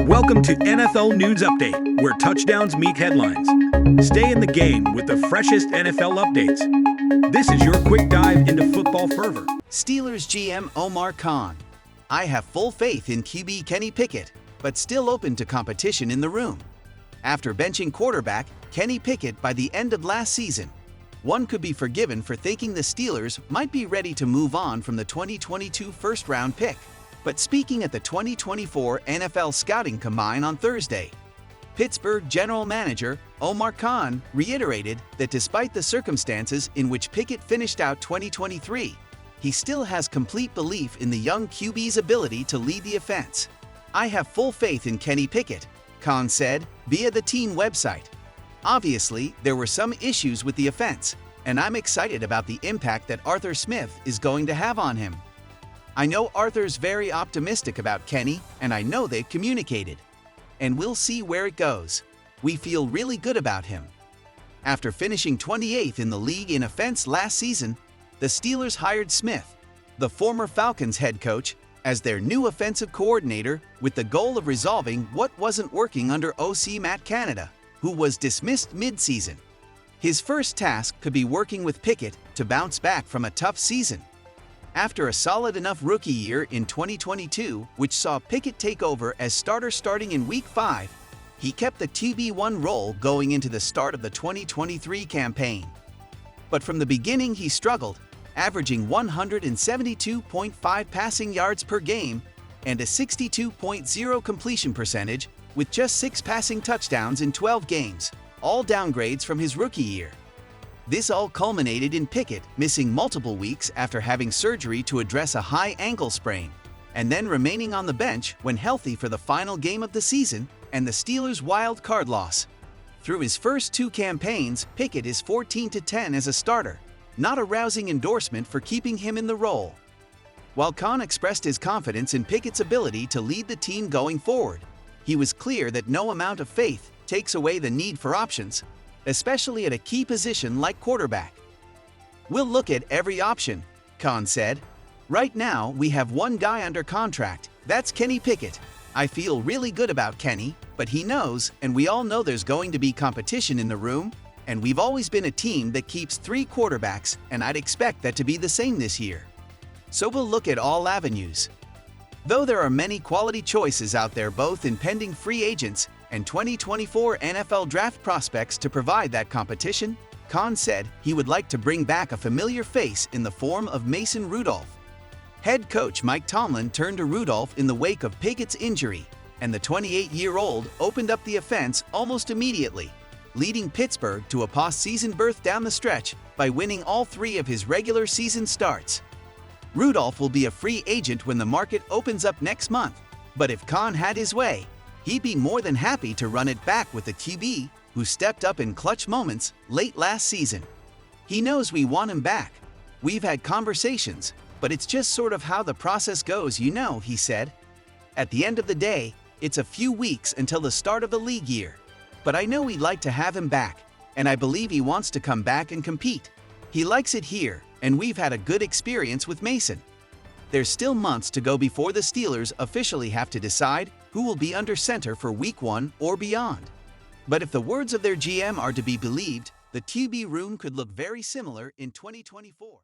Welcome to NFL News Update, where touchdowns meet headlines. Stay in the game with the freshest NFL updates. This is your quick dive into football fervor. Steelers GM Omar Khan. I have full faith in QB Kenny Pickett, but still open to competition in the room. After benching quarterback Kenny Pickett by the end of last season, one could be forgiven for thinking the Steelers might be ready to move on from the 2022 first-round pick. But speaking at the 2024 NFL Scouting Combine on Thursday, Pittsburgh General Manager Omar Khan reiterated that despite the circumstances in which Pickett finished out 2023, he still has complete belief in the young QB's ability to lead the offense. "I have full faith in Kenny Pickett," Khan said via the team website. "Obviously, there were some issues with the offense, and I'm excited about the impact that Arthur Smith is going to have on him. I know Arthur's very optimistic about Kenny, and I know they've communicated. And we'll see where it goes. We feel really good about him." After finishing 28th in the league in offense last season, the Steelers hired Smith, the former Falcons head coach, as their new offensive coordinator with the goal of resolving what wasn't working under OC Matt Canada, who was dismissed mid-season. His first task could be working with Pickett to bounce back from a tough season. After a solid enough rookie year in 2022, which saw Pickett take over as starter starting in Week 5, he kept the QB1 role going into the start of the 2023 campaign. But from the beginning he struggled, averaging 172.5 passing yards per game and a 62.0 completion percentage with just 6 passing touchdowns in 12 games, all downgrades from his rookie year. This all culminated in Pickett missing multiple weeks after having surgery to address a high ankle sprain, and then remaining on the bench when healthy for the final game of the season and the Steelers' wild card loss. Through his first 2 campaigns, Pickett is 14-10 as a starter, not a rousing endorsement for keeping him in the role. While Khan expressed his confidence in Pickett's ability to lead the team going forward, he was clear that no amount of faith takes away the need for options, especially at a key position like quarterback. "We'll look at every option," Khan said. "Right now, we have one guy under contract, that's Kenny Pickett. I feel really good about Kenny, but he knows, and we all know there's going to be competition in the room, and we've always been a team that keeps 3 quarterbacks, and I'd expect that to be the same this year. So we'll look at all avenues." Though there are many quality choices out there both in pending free agents and 2024 NFL draft prospects to provide that competition, Khan said he would like to bring back a familiar face in the form of Mason Rudolph. Head coach Mike Tomlin turned to Rudolph in the wake of Pickett's injury, and the 28-year-old opened up the offense almost immediately, leading Pittsburgh to a postseason berth down the stretch by winning all 3 of his regular season starts. Rudolph will be a free agent when the market opens up next month, but if Khan had his way, he'd be more than happy to run it back with the QB who stepped up in clutch moments late last season. "He knows we want him back. We've had conversations, but it's just sort of how the process goes, you know," he said. "At the end of the day, it's a few weeks until the start of the league year, but I know we'd like to have him back, and I believe he wants to come back and compete. He likes it here, and we've had a good experience with Mason." There's still months to go before the Steelers officially have to decide who will be under center for Week 1 or beyond. But if the words of their GM are to be believed, the QB room could look very similar in 2024.